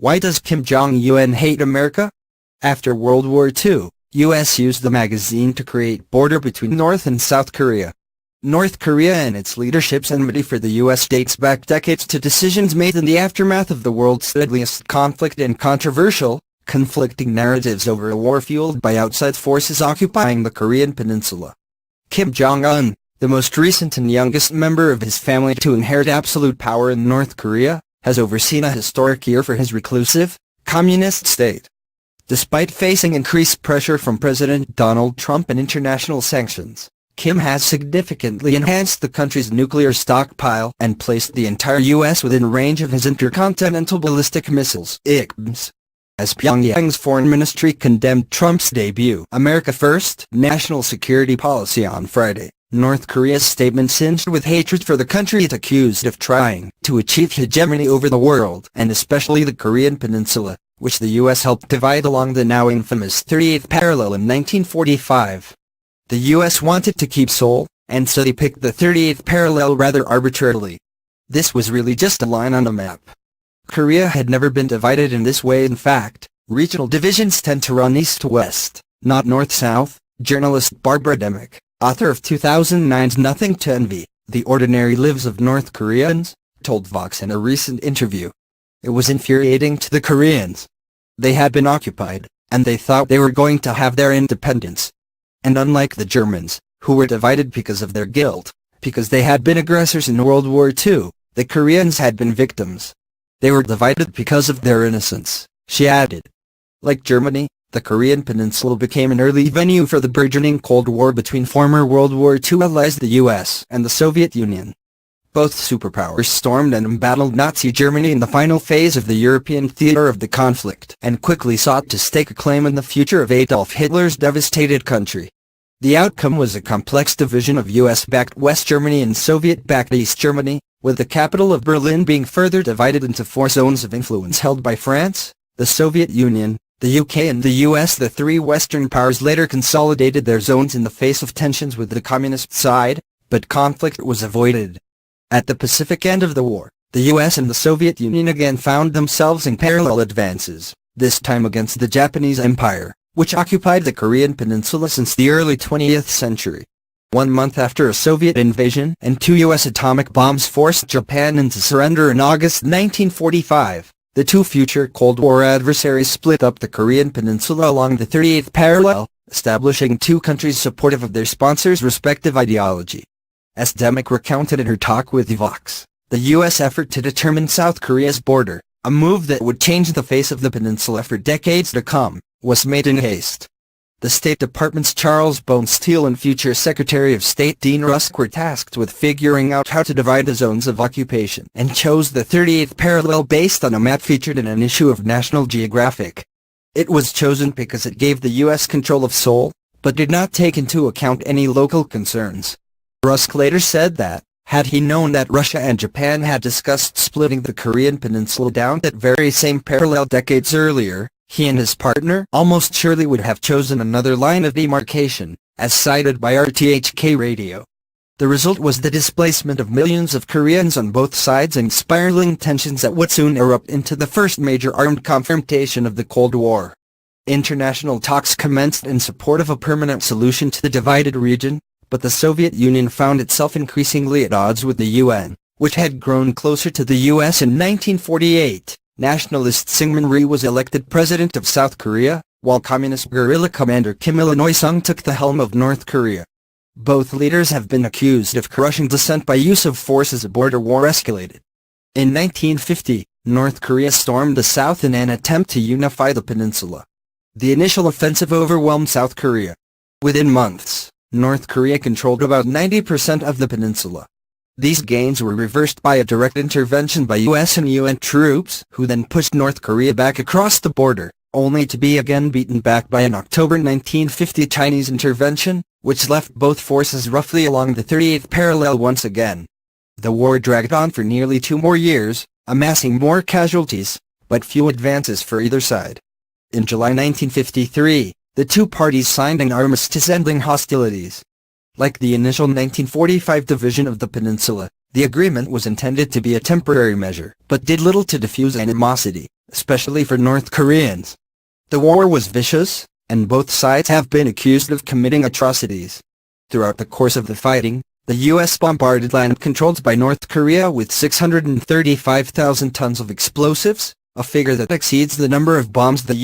Why does Kim Jong-un hate America? After World War II, U.S. used the magazine to create border between North and South Korea. North Korea and its leadership's enmity for the U.S. dates back decades to decisions made in the aftermath of the world's deadliest conflict and controversial, conflicting narratives over a war fueled by outside forces occupying the Korean peninsula. Kim Jong-un, the most recent and youngest member of his family to inherit absolute power in North Korea, has overseen a historic year for his reclusive, communist state. Despite facing increased pressure from President Donald Trump and international sanctions, Kim has significantly enhanced the country's nuclear stockpile and placed the entire U.S. within range of his intercontinental ballistic missiles (ICBMs). As Pyongyang's foreign ministry condemned Trump's debut America First national security policy on Friday, North Korea's statement singed with hatred for the country it accused of trying to achieve hegemony over the world and especially the Korean peninsula, which the U.S. helped divide along the now infamous 38th parallel in 1945. The U.S. wanted to keep Seoul, and so they picked the 38th parallel rather arbitrarily. This was really just a line on a map. Korea had never been divided in this way. In fact, regional divisions tend to run east to west, not north-south, journalist Barbara Demick, author of 2009's Nothing to Envy, The Ordinary Lives of North Koreans, told Vox in a recent interview. It was infuriating to the Koreans. They had been occupied, and they thought they were going to have their independence. And unlike the Germans, who were divided because of their guilt, because they had been aggressors in World War II, the Koreans had been victims. They were divided because of their innocence, she added. Like Germany, the Korean peninsula became an early venue for the burgeoning Cold War between former World War II allies the U.S. and the Soviet Union. Both superpowers stormed and embattled Nazi Germany in the final phase of the European theater of the conflict and quickly sought to stake a claim on the future of Adolf Hitler's devastated country. The outcome was a complex division of US-backed West Germany and Soviet-backed East Germany, with the capital of Berlin being further divided into four zones of influence held by France, the Soviet Union, the UK and the US. The three Western powers later consolidated their zones in the face of tensions with the communist side, but conflict was avoided. At the Pacific end of the war, the US and the Soviet Union again found themselves in parallel advances, this time against the Japanese Empire, which occupied the Korean peninsula since the early 20th century. 1 month after a Soviet invasion and 2 US atomic bombs forced Japan into surrender in August 1945, the two future Cold War adversaries split up the Korean peninsula along the 38th parallel, establishing two countries supportive of their sponsors' respective ideology. As Demick recounted in her talk with Vox, the U.S. effort to determine South Korea's border, a move that would change the face of the peninsula for decades to come, was made in haste. The State Department's Charles Bonesteel and future Secretary of State Dean Rusk were tasked with figuring out how to divide the zones of occupation and chose the 38th parallel based on a map featured in an issue of National Geographic. It was chosen because it gave the U.S. control of Seoul, but did not take into account any local concerns. Rusk later said that, had he known that Russia and Japan had discussed splitting the Korean peninsula down that very same parallel decades earlier, he and his partner almost surely would have chosen another line of demarcation, as cited by RTHK Radio. The result was the displacement of millions of Koreans on both sides and spiraling tensions that would soon erupt into the first major armed confrontation of the Cold War. International talks commenced in support of a permanent solution to the divided region, but the Soviet Union found itself increasingly at odds with the UN, which had grown closer to the U.S. in 1948. Nationalist Syngman Rhee was elected president of South Korea, while communist guerrilla commander Kim Il-sung took the helm of North Korea. Both leaders have been accused of crushing dissent by use of force as the border war escalated. In 1950, North Korea stormed the South in an attempt to unify the peninsula. The initial offensive overwhelmed South Korea. Within months, North Korea controlled about 90% of the peninsula. These gains were reversed by a direct intervention by US and UN troops, who then pushed North Korea back across the border, only to be again beaten back by an October 1950 Chinese intervention, which left both forces roughly along the 38th parallel once again. The war dragged on for nearly 2 more years, amassing more casualties, but few advances for either side. In July 1953, the two parties signed an armistice ending hostilities. Like the initial 1945 division of the peninsula, the agreement was intended to be a temporary measure, but did little to diffuse animosity, especially for North Koreans. The war was vicious, and both sides have been accused of committing atrocities. Throughout the course of the fighting, the U.S. bombarded land controlled by North Korea with 635,000 tons of explosives, a figure that exceeds the number of bombs the